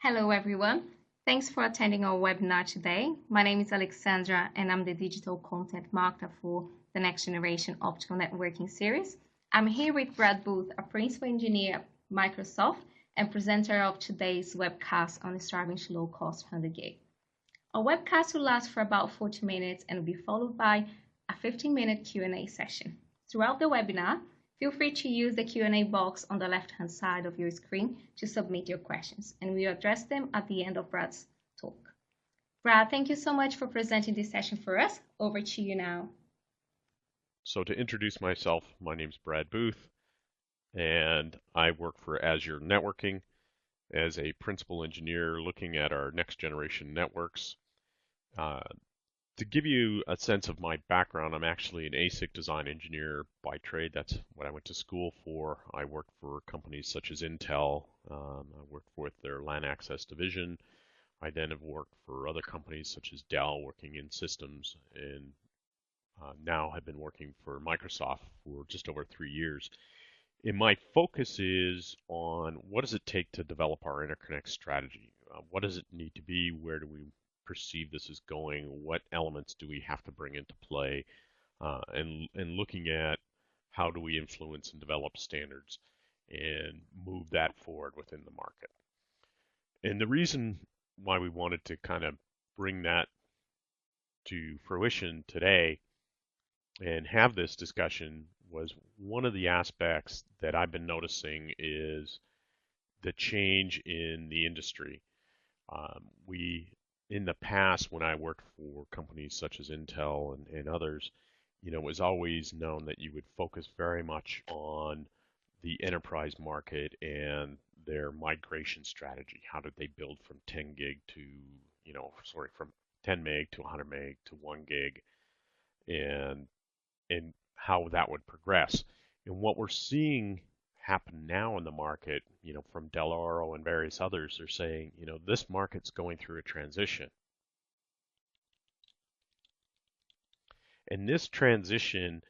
Hello, everyone. Thanks for attending our webinar today. My name is Alexsandra, and I'm the digital content marketer for the Next Generation Optical Networking Series. I'm here with Brad Booth, a principal engineer at Microsoft and presenter of today's webcast on striving to low-cost 100 gig. Our webcast will last for about 40 minutes and will be followed by a 15-minute Q&A session. Throughout the webinar, feel free to use the Q&A box on the left-hand side of your screen to submit your questions, and we'll address them at the end of Brad's talk. Brad, thank you so much for presenting this session for us. Over to you now. So to introduce myself, my name's Brad Booth, and I work for Azure Networking as a principal engineer looking at our next generation networks. To give you a sense of my background, I'm actually an ASIC design engineer by trade. That's what I went to school for. I worked for companies such as Intel. I worked with their LAN access division. I then have worked for other companies such as Dell, working in systems, and now have been working for Microsoft for just over 3 years. And my focus is on what does it take to develop our interconnect strategy? What does it need to be? Where do we perceive this is going? What elements do we have to bring into play? And looking at how do we influence and develop standards and move that forward within the market. And the reason why we wanted to kind of bring that to fruition today and have this discussion was one of the aspects that I've been noticing is the change in the industry. In the past, when I worked for companies such as Intel and others, it was always known that you would focus very much on the enterprise market and their migration strategy. How did they build from 10 gig to, from 10 meg to 100 meg to 1 gig, and how that would progress. And what we're seeing happen now in the market, from Delaro and various others, they're saying, this market's going through a transition. And this transition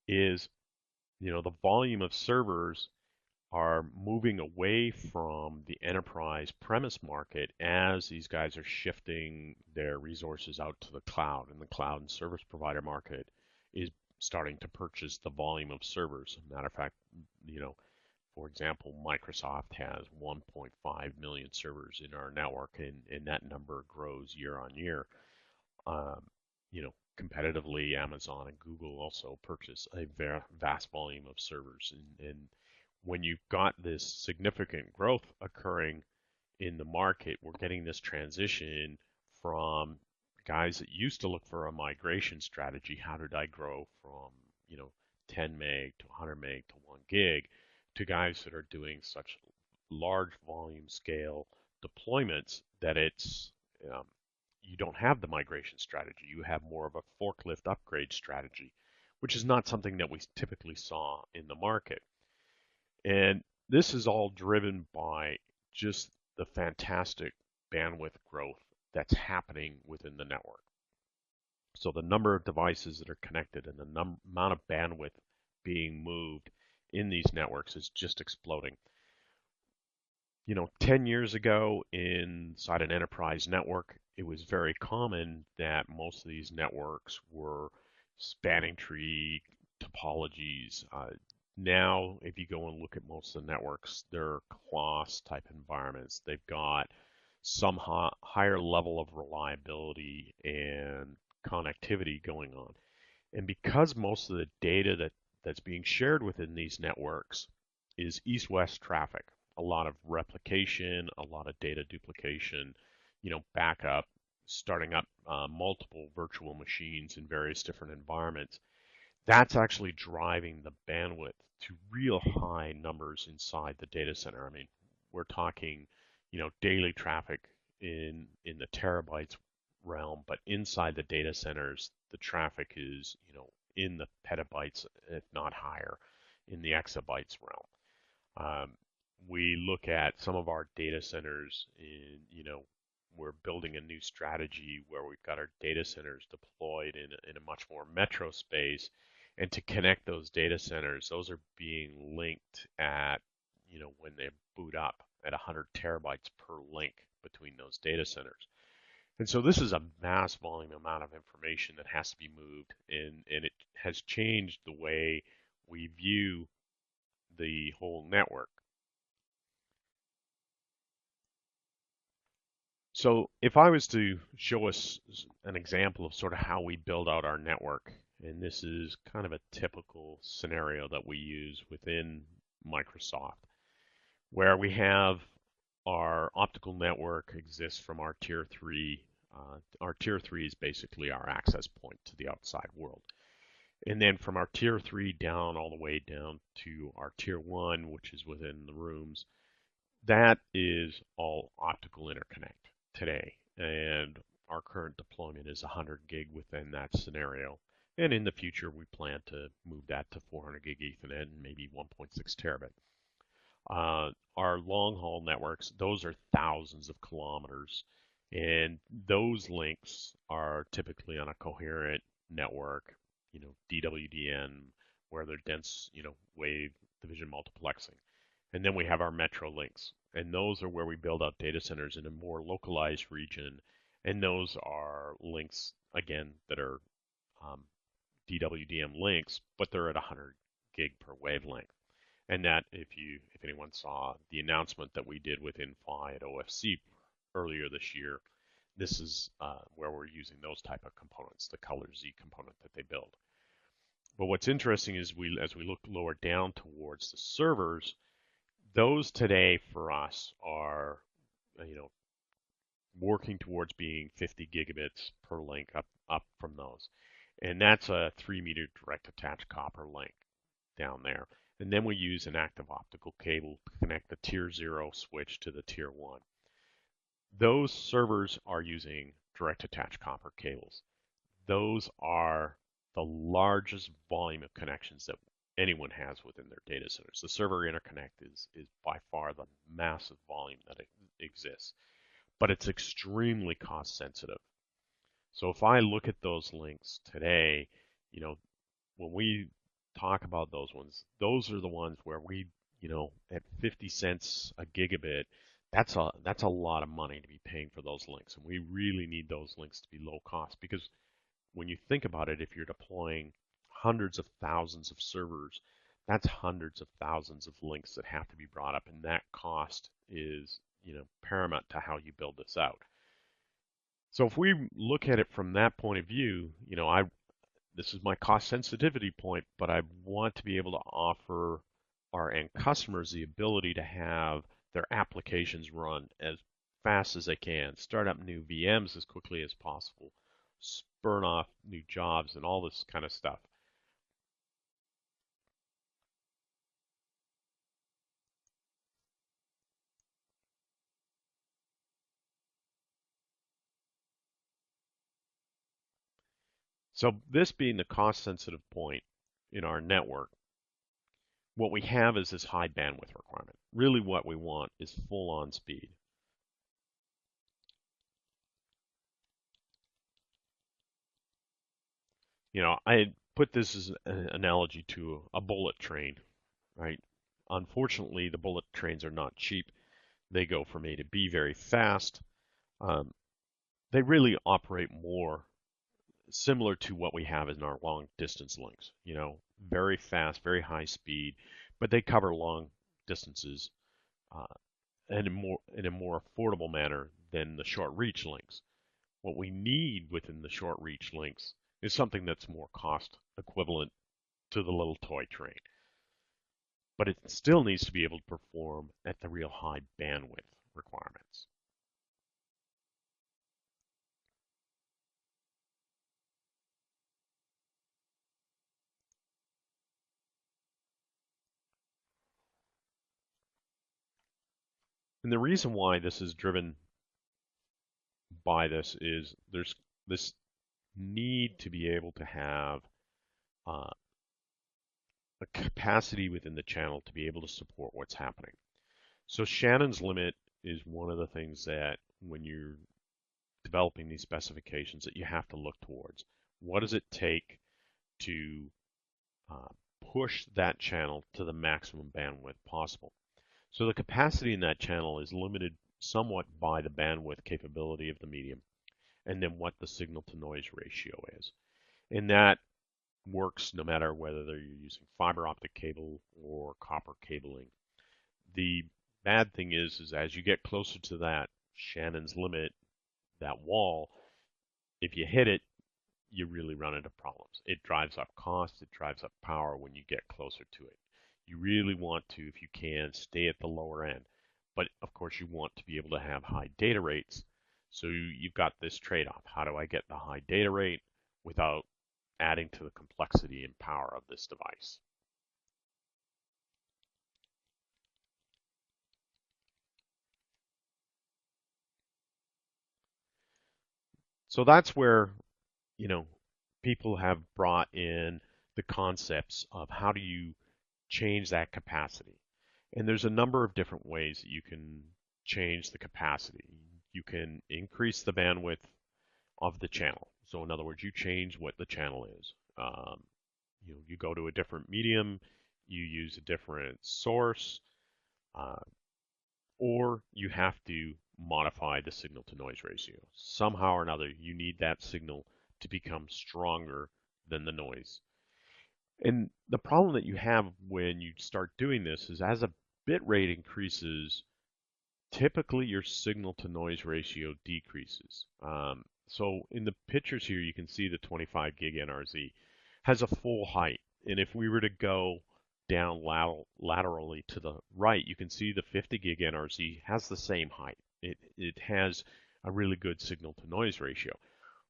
is, the volume of servers are moving away from the enterprise premise market as these guys are shifting their resources out to the cloud, and the cloud and service provider market is starting to purchase the volume of servers. Matter of fact, for example, Microsoft has 1.5 million servers in our network, and that number grows year on year. Competitively, Amazon and Google also purchase a vast volume of servers. And when you've got this significant growth occurring in the market, we're getting this transition from guys that used to look for a migration strategy. How did I grow from 10 meg to 100 meg to 1 gig, to guys that are doing such large volume scale deployments that it's you don't have the migration strategy. You have more of a forklift upgrade strategy, which is not something that we typically saw in the market. And this is all driven by just the fantastic bandwidth growth that's happening within the network. So the number of devices that are connected and the amount of bandwidth being moved in these networks is just exploding. 10 years ago inside an enterprise network, it was very common that most of these networks were spanning tree topologies. Now, if you go and look at most of the networks, they're CLOS type environments. They've got some higher level of reliability and connectivity going on. And because most of the data that's being shared within these networks is east-west traffic, a lot of replication, a lot of data duplication, backup, starting up multiple virtual machines in various different environments, that's actually driving the bandwidth to real high numbers inside the data center. I mean, we're talking, daily traffic in the terabytes realm, but inside the data centers, the traffic is, in the petabytes, if not higher, in the exabytes realm. We look at some of our data centers in, we're building a new strategy where we've got our data centers deployed in a much more metro space. And to connect those data centers, those are being linked at, when they boot up at 100 terabytes per link between those data centers. And so this is a mass volume amount of information that has to be moved, and it has changed the way we view the whole network. So if I was to show us an example of sort of how we build out our network, and this is kind of a typical scenario that we use within Microsoft, where we have our optical network exists from our tier 3. Our tier 3 is basically our access point to the outside world. And then from our tier 3 down all the way down to our tier 1, which is within the rooms, that is all optical interconnect today. And our current deployment is 100 gig within that scenario. And in the future, we plan to move that to 400 gig Ethernet and maybe 1.6 terabit. Our long haul networks, those are thousands of kilometers. And those links are typically on a coherent network, DWDM, where they're dense, wave division multiplexing. And then we have our metro links. And those are where we build out data centers in a more localized region. And those are links, again, that are DWDM links, but they're at 100 gig per wavelength. And that, if anyone saw the announcement that we did with Inphi at OFC earlier this year, this is where we're using those type of components, the Color Z component that they build. But what's interesting is as we look lower down towards the servers, those today for us are, working towards being 50 gigabits per link up from those. And that's a 3-meter direct attached copper link down there. And then we use an active optical cable to connect the tier 0 switch to the tier 1. Those servers are using direct attached copper cables. Those are the largest volume of connections that anyone has within their data centers. The server interconnect is by far the massive volume that exists, but it's extremely cost sensitive. So if I look at those links today, when we talk about those ones, those are the ones where we, at 50 cents a gigabit, that's a lot of money to be paying for those links. And we really need those links to be low cost, because when you think about it, if you're deploying hundreds of thousands of servers, that's hundreds of thousands of links that have to be brought up, and that cost is, paramount to how you build this out. So if we look at it from that point of view, this is my cost sensitivity point, but I want to be able to offer our end customers the ability to have their applications run as fast as they can, start up new VMs as quickly as possible, spurn off new jobs, and all this kind of stuff. So this being the cost-sensitive point in our network, what we have is this high bandwidth requirement. Really what we want is full-on speed. I put this as an analogy to a bullet train, right? Unfortunately, the bullet trains are not cheap. They go from A to B very fast. They really operate more similar to what we have in our long distance links, very fast, very high speed, but they cover long distances in a more affordable manner than the short reach links. What we need within the short reach links is something that's more cost equivalent to the little toy train. But it still needs to be able to perform at the real high bandwidth requirements. And the reason why this is driven by this is there's this need to be able to have a capacity within the channel to be able to support what's happening. So Shannon's limit is one of the things that when you're developing these specifications that you have to look towards. What does it take to push that channel to the maximum bandwidth possible? So the capacity in that channel is limited somewhat by the bandwidth capability of the medium and then what the signal to noise ratio is. And that works no matter whether you're using fiber optic cable or copper cabling. The bad thing is as you get closer to that Shannon's limit, that wall, if you hit it, you really run into problems. It drives up cost, it drives up power when you get closer to it. You really want to, if you can, stay at the lower end. But of course, you want to be able to have high data rates. So you've got this trade-off. How do I get the high data rate without adding to the complexity and power of this device? So that's where, you know, people have brought in the concepts of how do you change that capacity. And there's a number of different ways that you can change the capacity. You can increase the bandwidth of the channel. So in other words, you change what the channel is. You go to a different medium, you use a different source, uh, or you have to modify the signal to noise ratio. Somehow or another, you need that signal to become stronger than the noise. And the problem that you have when you start doing this is as a bit rate increases, typically your signal to noise ratio decreases. So in the pictures here, you can see the 25 gig NRZ has a full height. And if we were to go down laterally to the right, you can see the 50 gig NRZ has the same height. It has a really good signal to noise ratio.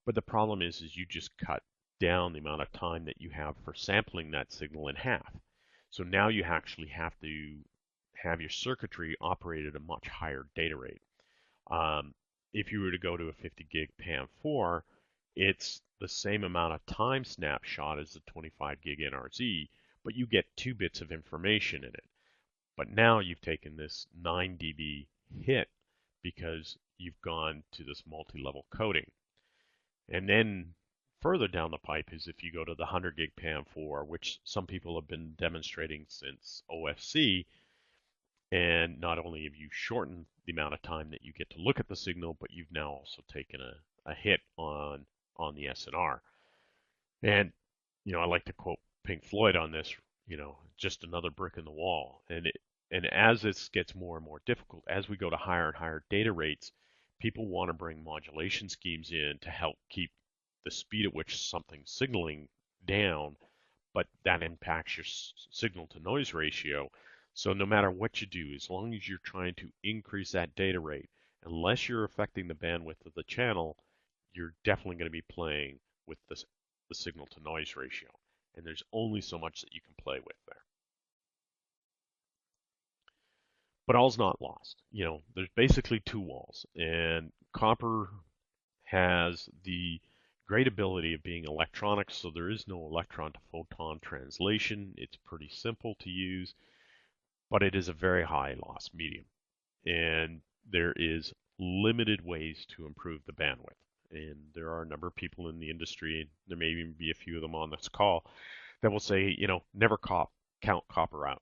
But the problem is you just cut down the amount of time that you have for sampling that signal in half. So now you actually have to have your circuitry operate at a much higher data rate. If you were to go to a 50 gig PAM4, it's the same amount of time snapshot as the 25 gig NRZ, but you get 2 bits of information in it. But now you've taken this 9 dB hit because you've gone to this multi-level coding. And then further down the pipe is if you go to the 100 gig PAM4, which some people have been demonstrating since OFC, and not only have you shortened the amount of time that you get to look at the signal, but you've now also taken a hit on the SNR. And, I like to quote Pink Floyd on this, just another brick in the wall. And as this gets more and more difficult, as we go to higher and higher data rates, people want to bring modulation schemes in to help keep the speed at which something's signaling down, but that impacts your signal to noise ratio. So no matter what you do, as long as you're trying to increase that data rate, unless you're affecting the bandwidth of the channel, you're definitely going to be playing with the signal to noise ratio. And there's only so much that you can play with there. But all's not lost. There's basically two walls, and copper has the great ability of being electronic, so there is no electron to photon translation. It's pretty simple to use, but it is a very high loss medium. And there is limited ways to improve the bandwidth. And there are a number of people in the industry, there may even be a few of them on this call, that will say, never count copper out.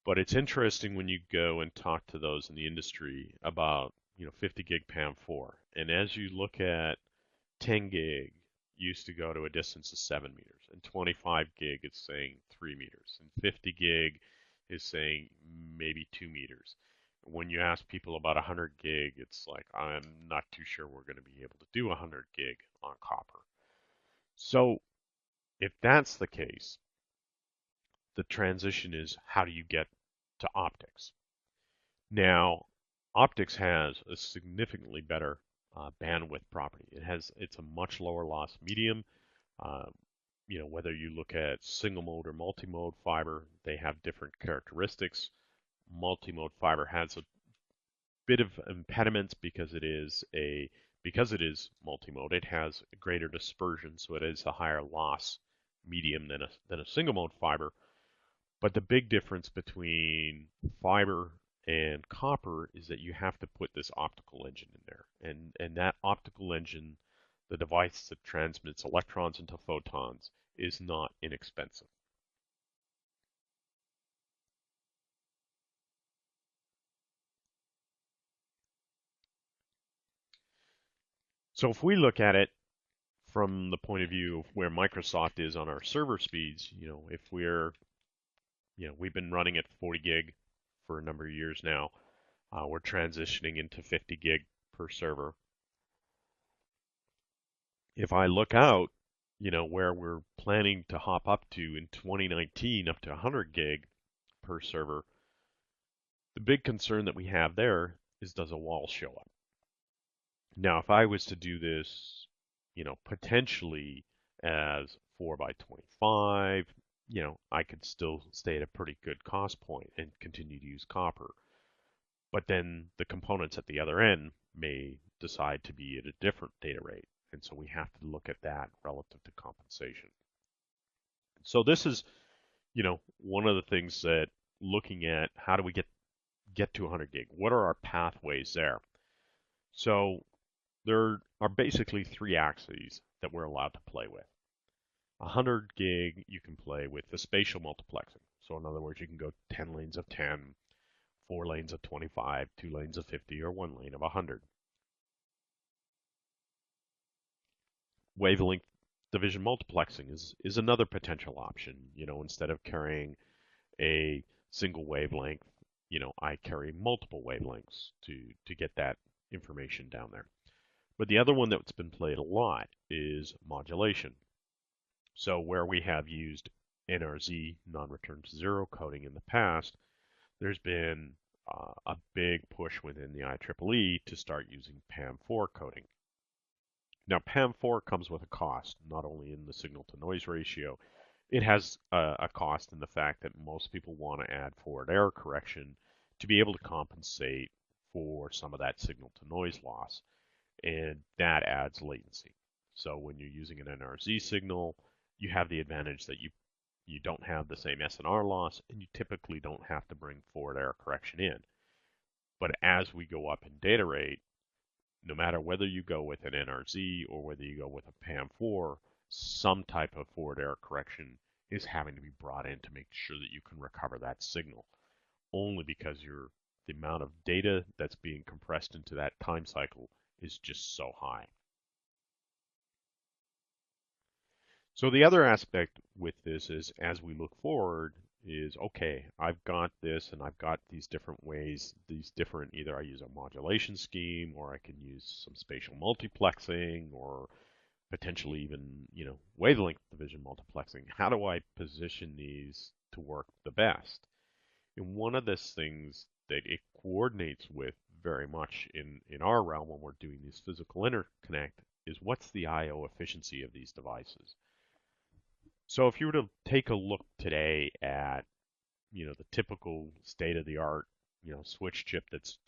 But it's interesting when you go and talk to those in the industry about, 50 gig PAM4. And as you look at 10 gig used to go to a distance of 7 meters, and 25 gig is saying 3 meters, and 50 gig is saying maybe 2 meters. When you ask people about 100 gig, it's like, I'm not too sure we're going to be able to do 100 gig on copper. So if that's the case, the transition is how do you get to optics? Now, optics has a significantly better bandwidth property. It's a much lower loss medium. Uh, whether you look at single mode or multi-mode fiber, they have different characteristics. Multi-mode fiber has a bit of impediments because it is multi-mode. It has a greater dispersion, so it is a higher loss medium than a single mode fiber. But the big difference between fiber and copper is that you have to put this optical engine in there. And that optical engine, the device that transmits electrons into photons, is not inexpensive. So if we look at it from the point of view of where Microsoft is on our server speeds, if we've been running at 40 gig for a number of years now. We're transitioning into 50 gig per server. If I look out, where we're planning to hop up to in 2019, up to 100 gig per server, the big concern that we have there is, does a wall show up? Now, if I was to do this, potentially as 4 by 25, I could still stay at a pretty good cost point and continue to use copper. But then the components at the other end may decide to be at a different data rate. And so we have to look at that relative to compensation. So this is, one of the things that looking at how do we get to 100 gig? What are our pathways there? So there are basically three axes that we're allowed to play with. 100 gig, you can play with the spatial multiplexing. So in other words, you can go 10 lanes of 10, 4 lanes of 25, 2 lanes of 50, or 1 lane of 100. Wavelength division multiplexing is another potential option. Instead of carrying a single wavelength, I carry multiple wavelengths to get that information down there. But the other one that's been played a lot is modulation. So where we have used NRZ, non-return to zero coding in the past, there's been a big push within the IEEE to start using PAM4 coding. Now, PAM4 comes with a cost, not only in the signal-to-noise ratio, it has a cost in the fact that most people want to add forward error correction to be able to compensate for some of that signal-to-noise loss, and that adds latency. So when you're using an NRZ signal, you have the advantage that you don't have the same SNR loss, and you typically don't have to bring forward error correction in. But as we go up in data rate, no matter whether you go with an NRZ or whether you go with a PAM4, some type of forward error correction is having to be brought in to make sure that you can recover that signal, only because the amount of data that's being compressed into that time cycle is just so high. So the other aspect with this is, as we look forward, is okay, I've got this and I've got these different ways, either I use a modulation scheme or I can use some spatial multiplexing or potentially even, wavelength division multiplexing. How do I position these to work the best? And one of the things that it coordinates with very much in our realm when we're doing these physical interconnect is, what's the I/O efficiency of these devices? So if you were to take a look today at, the typical state-of-the-art, switch chip that's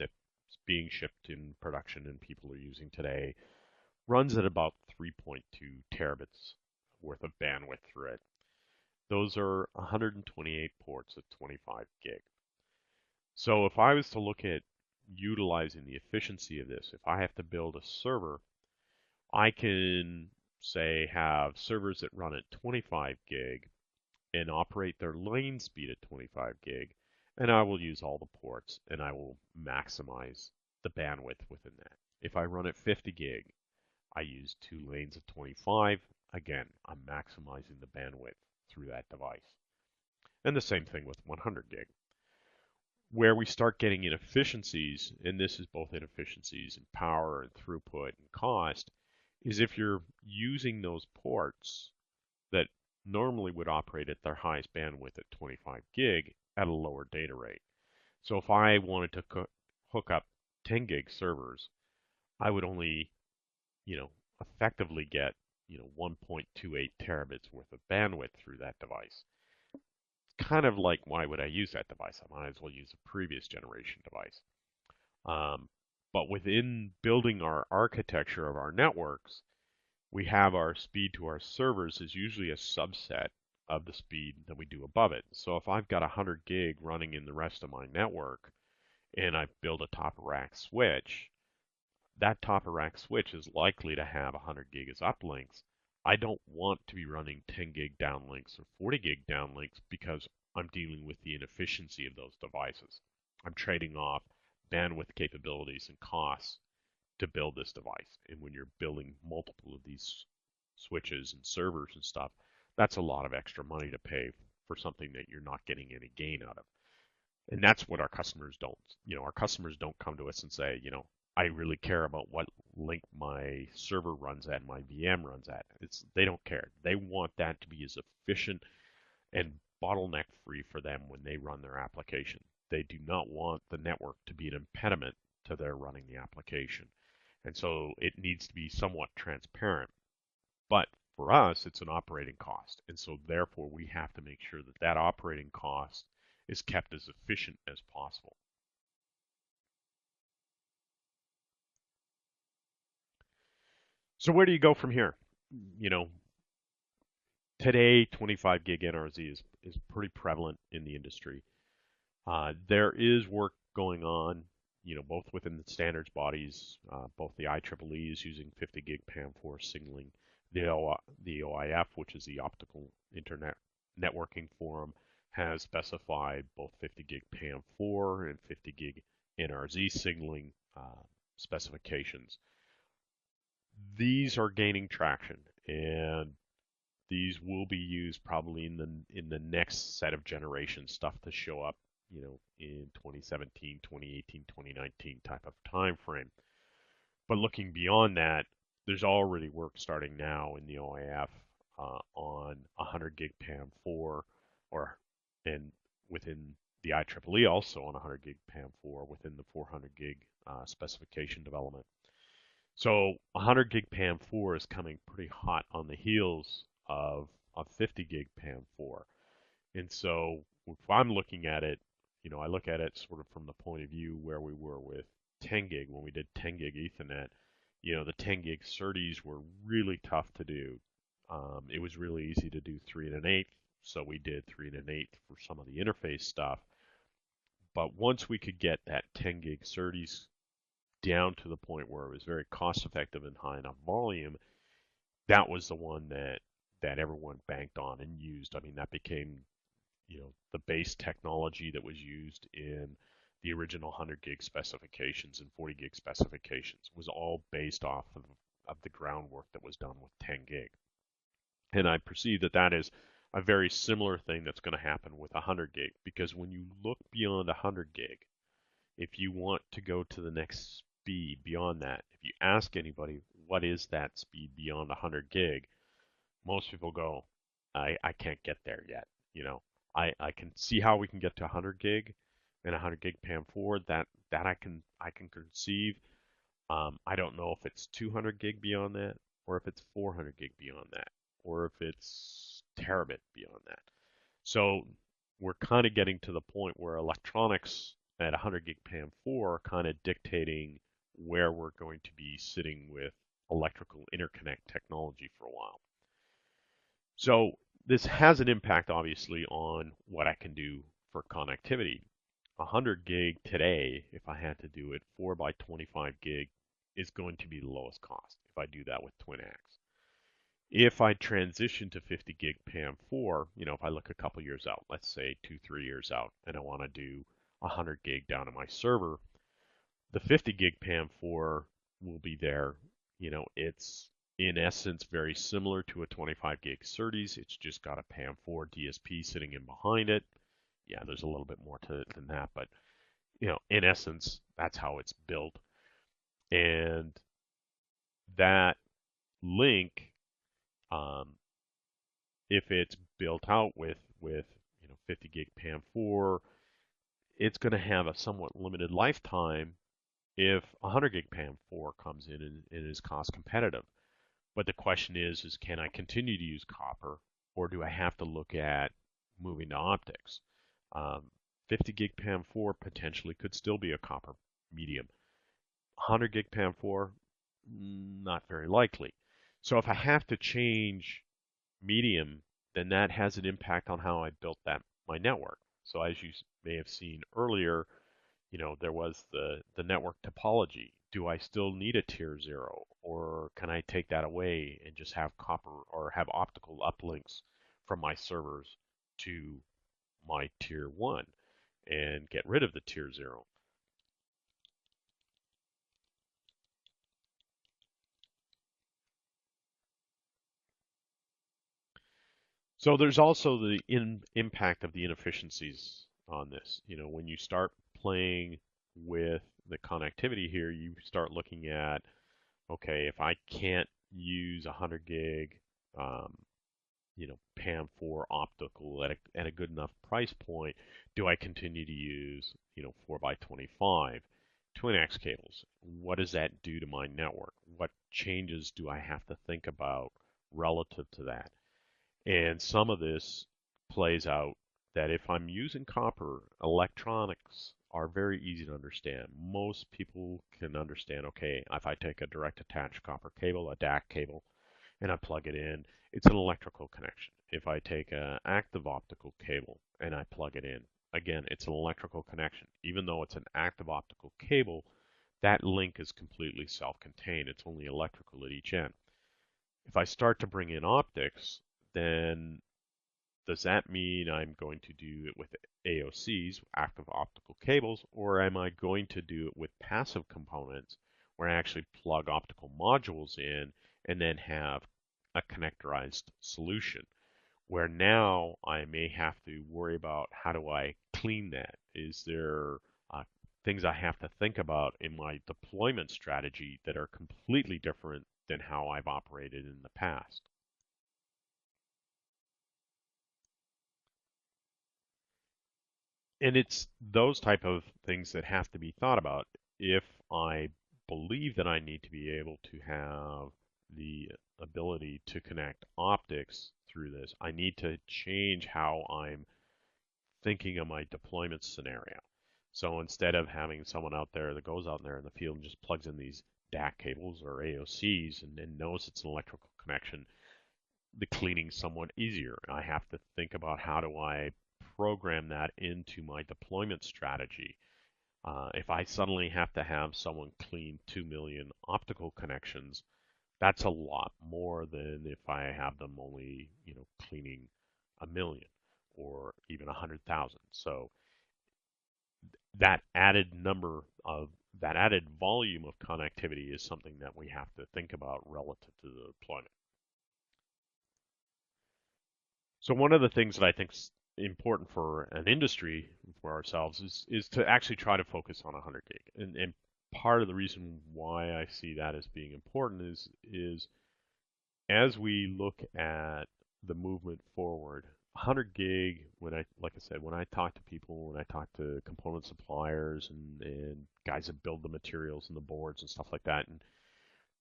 being shipped in production and people are using today, runs at about 3.2 terabits worth of bandwidth through it. Those are 128 ports at 25 gig. So if I was to look at utilizing the efficiency of this, if I have to build a server, I can say have servers that run at 25 gig and operate their lane speed at 25 gig, and I will use all the ports and I will maximize the bandwidth within that. If I run at 50 gig, I use 2 lanes of 25. Again, I'm maximizing the bandwidth through that device. And the same thing with 100 gig. Where we start getting inefficiencies, and this is both inefficiencies in power and throughput and cost, is if you're using those ports that normally would operate at their highest bandwidth at 25 gig at a lower data rate. So if I wanted to hook up 10 gig servers, I would only, effectively get, 1.28 terabits worth of bandwidth through that device. It's kind of like, why would I use that device? I might as well use a previous generation device. But within building our architecture of our networks, we have our speed to our servers is usually a subset of the speed that we do above it. So if I've got 100 gig running in the rest of my network and I build a top of rack switch, that top of rack switch is likely to have 100 gig as uplinks. I don't want to be running 10 gig downlinks or 40 gig downlinks because I'm dealing with the inefficiency of those devices. I'm trading off bandwidth capabilities and costs to build this device. And when you're building multiple of these switches and servers and stuff, that's a lot of extra money to pay for something that you're not getting any gain out of. And that's what our customers don't. Our customers don't come to us and say, I really care about what link my server runs at, my VM runs at. They don't care. They want that to be as efficient and bottleneck free for them when they run their application. They do not want the network to be an impediment to their running the application. And so it needs to be somewhat transparent. But for us, it's an operating cost. And so therefore, we have to make sure that that operating cost is kept as efficient as possible. So where do you go from here? You know, Today 25 gig NRZ is pretty prevalent in the industry. There is work going on, both within the standards bodies, both the IEEE is using 50 gig PAM4 signaling, the OIF, which is the Optical Internet Networking Forum, has specified both 50 gig PAM4 and 50 gig NRZ signaling specifications. These are gaining traction, and these will be used probably in the next set of generation stuff to show up, in 2017, 2018, 2019 type of time frame. But looking beyond that, there's already work starting now in the OIF on 100 gig PAM4, and within the IEEE also on 100 gig PAM4 within the 400 gig specification development. So 100 gig PAM4 is coming pretty hot on the heels of 50 gig PAM4. And so if I'm looking at it, I look at it sort of from the point of view where we were with 10 gig when we did 10 gig Ethernet. The 10 gig SerDes were really tough to do. It was really easy to do 3 1/8, so we did 3 1/8 for some of the interface stuff. But once we could get that 10 gig SerDes down to the point where it was very cost effective and high enough volume, that was the one that everyone banked on and used. I mean, that became, the base technology that was used in the original 100 gig specifications and 40 gig specifications was all based off of the groundwork that was done with 10 gig. And I perceive that that is a very similar thing that's going to happen with 100 gig, because when you look beyond 100 gig, if you want to go to the next speed beyond that, if you ask anybody what is that speed beyond 100 gig, most people go, I can't get there yet. I can see how we can get to 100 gig and 100 gig PAM4. That I can conceive. I don't know if it's 200 gig beyond that, or if it's 400 gig beyond that, or if it's terabit beyond that. So we're kind of getting to the point where electronics at 100 gig PAM4 are kind of dictating where we're going to be sitting with electrical interconnect technology for a while. So this has an impact, obviously, on what I can do for connectivity. 100 gig today, if I had to do it 4 by 25 gig, is going to be the lowest cost if I do that with TwinAx. If I transition to 50 gig PAM4, if I look a couple years out, let's say 2-3 years out, and I want to do 100 gig down to my server, the 50 gig PAM4 will be there. It's in essence very similar to a 25 gig SerDes. It's just got a PAM4 DSP sitting in behind it. Yeah, there's a little bit more to it than that, but in essence, that's how it's built. And that link, if it's built out with 50 gig PAM4, it's going to have a somewhat limited lifetime if 100 gig PAM4 comes in and is cost competitive. But the question is can I continue to use copper, or do I have to look at moving to optics? 50 gig PAM4 potentially could still be a copper medium. 100 gig PAM4, not very likely. So if I have to change medium, then that has an impact on how I built my network. So as you may have seen earlier, there was the network topology. Do I still need a tier 0, or can I take that away and just have copper or have optical uplinks from my servers to my tier 1 and get rid of the tier 0? So there's also the impact of the inefficiencies on this. When you start playing with the connectivity here, you start looking at, okay, if I can't use 100 gig, um, PAM4 optical at a good enough price point, do I continue to use, 4 by 25 twin-ax cables? What does that do to my network? What changes do I have to think about relative to that? And some of this plays out that if I'm using copper, electronics are very easy to understand. Most people can understand, okay, if I take a direct attached copper cable, a DAC cable, and I plug it in, it's an electrical connection. If I take an active optical cable and I plug it in, again, it's an electrical connection. Even though it's an active optical cable, that link is completely self-contained. It's only electrical at each end. If I start to bring in optics, then does that mean I'm going to do it with AOCs, active optical cables, or am I going to do it with passive components where I actually plug optical modules in and then have a connectorized solution where now I may have to worry about how do I clean that? Is there uh, things I have to think about in my deployment strategy that are completely different than how I've operated in the past? And it's those type of things that have to be thought about. If I believe that I need to be able to have the ability to connect optics through this, I need to change how I'm thinking of my deployment scenario. So instead of having someone out there that goes out there in the field and just plugs in these DAC cables or AOCs and knows it's an electrical connection, the cleaning somewhat easier. I have to think about how do I program that into my deployment strategy. If I suddenly have to have someone clean 2 million optical connections, that's a lot more than if I have them only, cleaning a million or even 100,000. So that added number of that added volume of connectivity is something that we have to think about relative to the deployment. So one of the things that I think is important for an industry, for ourselves, is to actually try to focus on 100 gig. And part of the reason why I see that as being important is as we look at the movement forward, 100 gig, like I said, when I talk to people, when I talk to component suppliers and guys that build the materials and the boards and stuff like that, and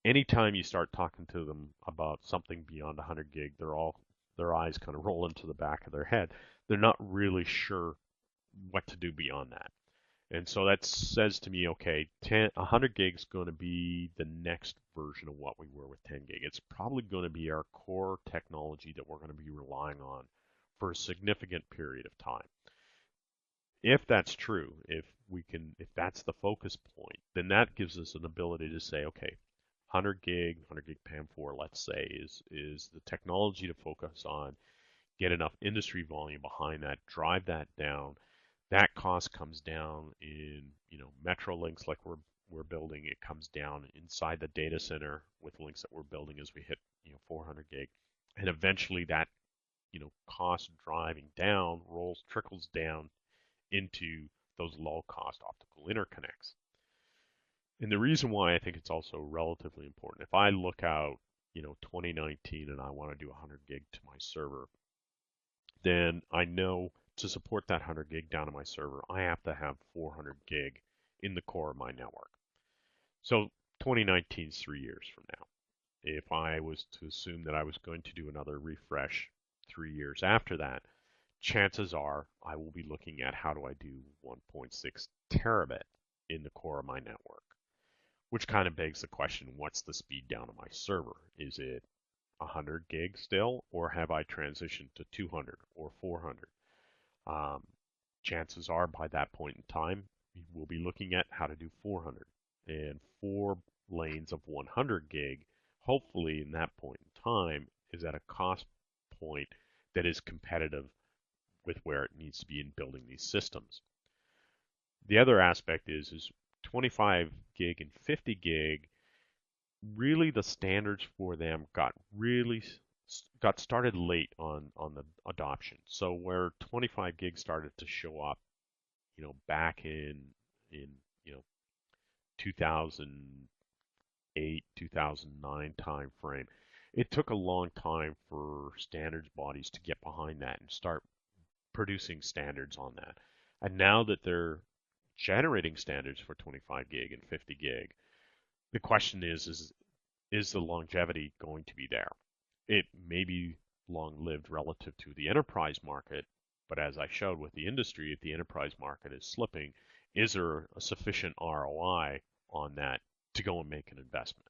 anytime you start talking to them about something beyond 100 gig, their eyes kind of roll into the back of their head. They're not really sure what to do beyond that. And so that says to me, okay, 100 gig is going to be the next version of what we were with 10 gig. It's probably going to be our core technology that we're going to be relying on for a significant period of time. If that's true, if that's the focus point, then that gives us an ability to say, okay, 100 gig PAM4, let's say, is the technology to focus on, get enough industry volume behind that, drive that down. That cost comes down in, metro links like we're building. It comes down inside the data center with links that we're building as we hit, 400 gig. And eventually that, cost driving down trickles down into those low cost optical interconnects. And the reason why I think it's also relatively important, if I look out, 2019 and I want to do 100 gig to my server, then I know to support that 100 gig down to my server, I have to have 400 gig in the core of my network. So 2019 is 3 years from now. If I was to assume that I was going to do another refresh 3 years after that, chances are I will be looking at how do I do 1.6 terabit in the core of my network, which kind of begs the question, what's the speed down to my server? Is it 100 gig still, or have I transitioned to 200 or 400? Um, Chances are by that point in time, we'll be looking at how to do 400 and 4 lanes of 100 gig. Hopefully, in that point in time, is at a cost point that is competitive with where it needs to be in building these systems. The other aspect is 25 gig and 50 gig, really the standards for them got really got started late on the adoption. So where 25 gigs started to show up, back in you know 2008, 2009 time frame, it took a long time for standards bodies to get behind that and start producing standards on that. And now that they're generating standards for 25 gig and 50 gig, the question is the longevity going to be there? It may be long-lived relative to the enterprise market, but as I showed with the industry, if the enterprise market is slipping, is there a sufficient ROI on that to go and make an investment?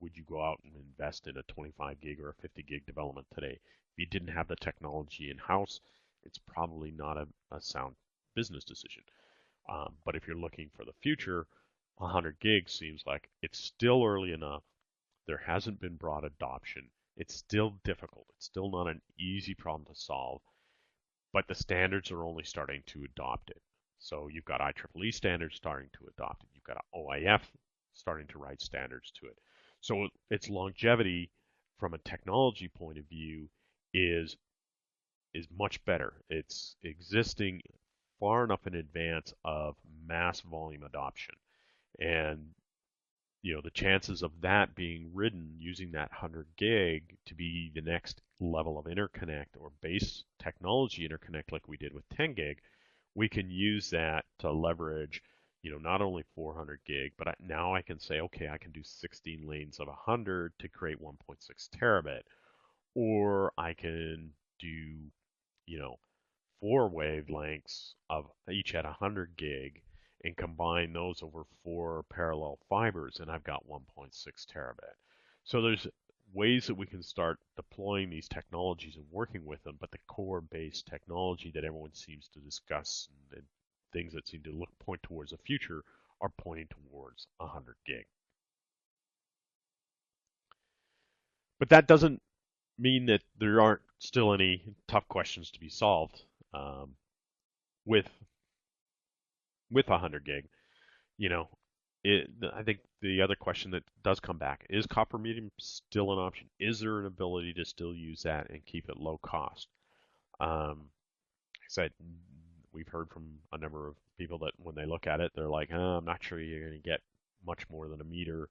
Would you go out and invest in a 25 gig or a 50 gig development today? If you didn't have the technology in-house, it's probably not a sound business decision. But if you're looking for the future, 100 gigs seems like it's still early enough. There hasn't been broad adoption. It's still difficult. It's still not an easy problem to solve, but the standards are only starting to adopt it. So you've got IEEE standards starting to adopt it. You've got OIF starting to write standards to it. So its longevity from a technology point of view is much better. It's existing far enough in advance of mass volume adoption. And the chances of that being ridden using that 100 gig to be the next level of interconnect or base technology interconnect like we did with 10 gig, we can use that to leverage, not only 400 gig, but now I can say, okay, I can do 16 lanes of 100 to create 1.6 terabit, or I can do, 4 wavelengths of each at 100 gig and combine those over 4 parallel fibers, and I've got 1.6 terabit. So there's ways that we can start deploying these technologies and working with them, but the core base technology that everyone seems to discuss and things that seem to point towards the future are pointing towards 100 gig. But that doesn't mean that there aren't still any tough questions to be solved with 100 gig. I think the other question that does come back is copper medium still an option? Is there an ability to still use that and keep it low cost? I said we've heard from a number of people that when they look at it, they're like, I'm not sure you're going to get much more than a meter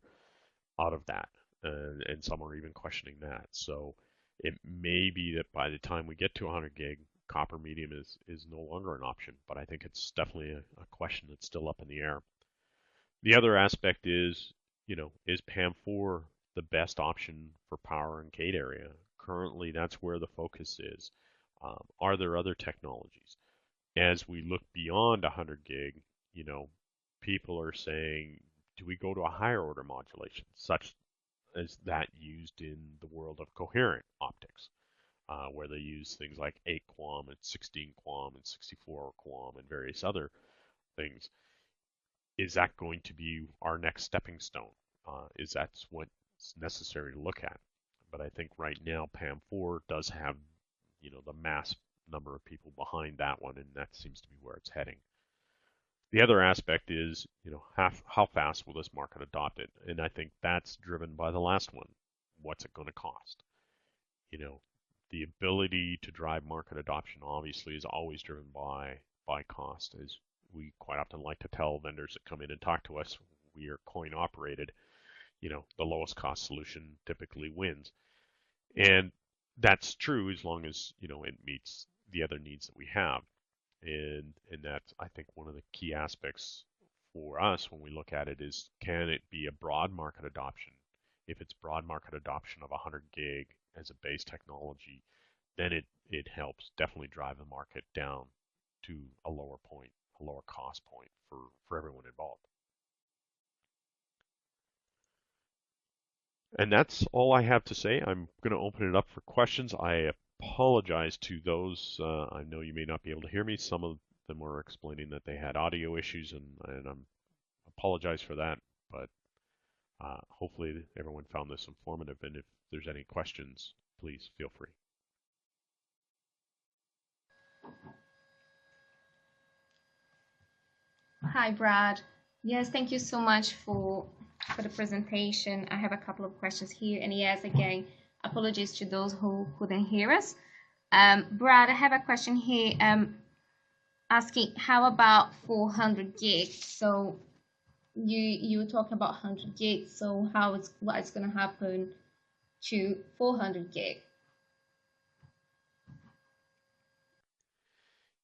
out of that, and some are even questioning that. So it may be that by the time we get to 100 gig, copper medium is no longer an option, but I think it's definitely a question that's still up in the air. The other aspect is, is PAM4 the best option for power and gate area? Currently, that's where the focus is. Are there other technologies? As we look beyond 100 gig, people are saying, do we go to a higher order modulation, such as that used in the world of coherent optics, where they use things like 8 QAM and 16 QAM and 64 QAM and various other things? Is that going to be our next stepping stone? Is that what's necessary to look at? But I think right now PAM4 does have, the mass number of people behind that one, and that seems to be where it's heading. The other aspect is, how fast will this market adopt it? And I think that's driven by the last one. What's it going to cost? The ability to drive market adoption obviously is always driven by cost. As we quite often like to tell vendors that come in and talk to us, we are coin operated. The lowest cost solution typically wins. And that's true as long as, it meets the other needs that we have. And that's, I think, one of the key aspects for us when we look at it is, can it be a broad market adoption? If it's broad market adoption of 100 gig as a base technology, then it helps definitely drive the market down to a lower point, a lower cost point for everyone involved. And that's all I have to say. I'm going to open it up for questions. I apologize to those. I know you may not be able to hear me. Some of them were explaining that they had audio issues, and I apologize for that. But hopefully everyone found this informative. And if there's any questions, please feel free. Hi, Brad. Yes, thank you so much for the presentation. I have a couple of questions here. And yes, again, Apologies to those who couldn't hear us. Brad, I have a question here asking how about 400 gigs? So you talk about 100 gigs. So what is going to happen to 400 gig?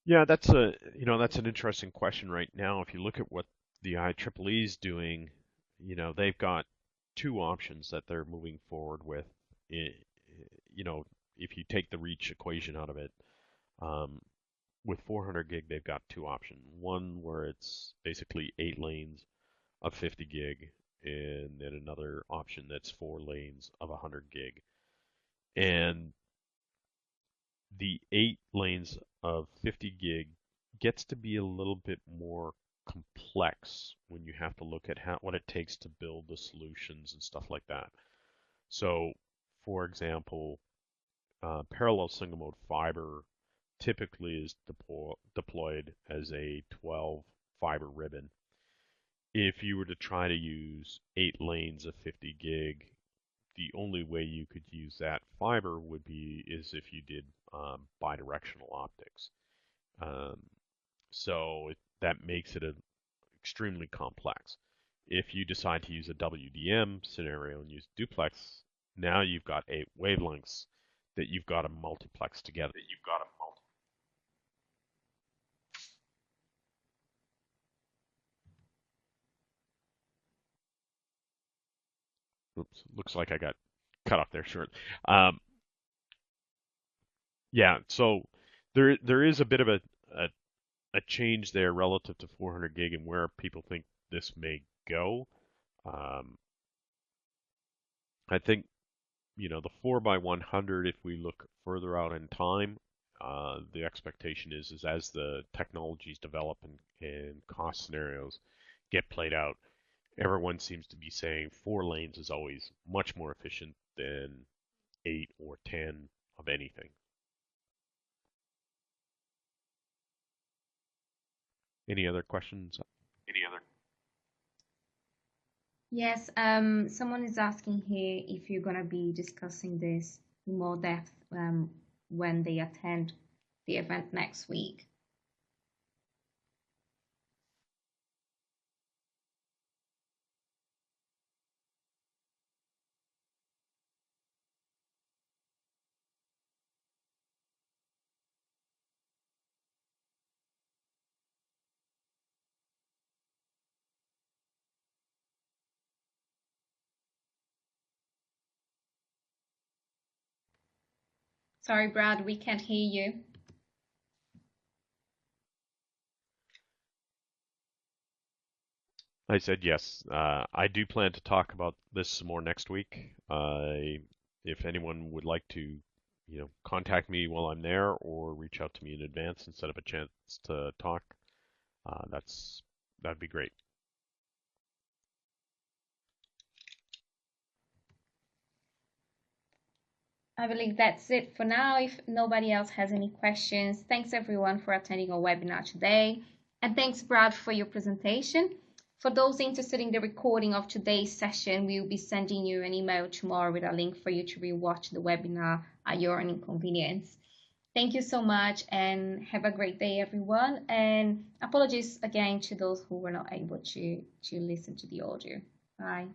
Yeah, that's an interesting question right now. If you look at what the IEEE is doing, they've got two options that they're moving forward with. I- You know, if you take the reach equation out of it, um, with 400 gig, they've got two options. One where it's basically 8 lanes of 50 gig, and then another option that's 4 lanes of 100 gig. And the 8 lanes of 50 gig gets to be a little bit more complex when you have to look at what it takes to build the solutions and stuff like that. So, for example, parallel single mode fiber typically is deployed as a 12 fiber ribbon. If you were to try to use 8 lanes of 50 gig, the only way you could use that fiber would be is if you did bidirectional optics. Um, that makes it extremely complex. If you decide to use a WDM scenario and use duplex, now you've got 8 wavelengths that you've got to multiplex together. Oops, looks like I got cut off there short. Um, yeah, so there is a bit of a a change there relative to 400 gig and where people think this may go. Um, I think the 4 by 100. If we look further out in time, the expectation is as the technologies develop and cost scenarios get played out, everyone seems to be saying 4 lanes is always much more efficient than 8 or 10 of anything. Any other questions? Yes, someone is asking here if you're going to be discussing this in more depth when they attend the event next week. Sorry, Brad, we can't hear you. I said yes. I do plan to talk about this some more next week. If anyone would like to, contact me while I'm there or reach out to me in advance and set up a chance to talk, that'd be great. I believe that's it for now. If nobody else has any questions, thanks everyone for attending our webinar today. And thanks, Brad, for your presentation. For those interested in the recording of today's session, we will be sending you an email tomorrow with a link for you to rewatch the webinar at your own inconvenience. Thank you so much and have a great day, everyone. And apologies again to those who were not able to listen to the audio. Bye.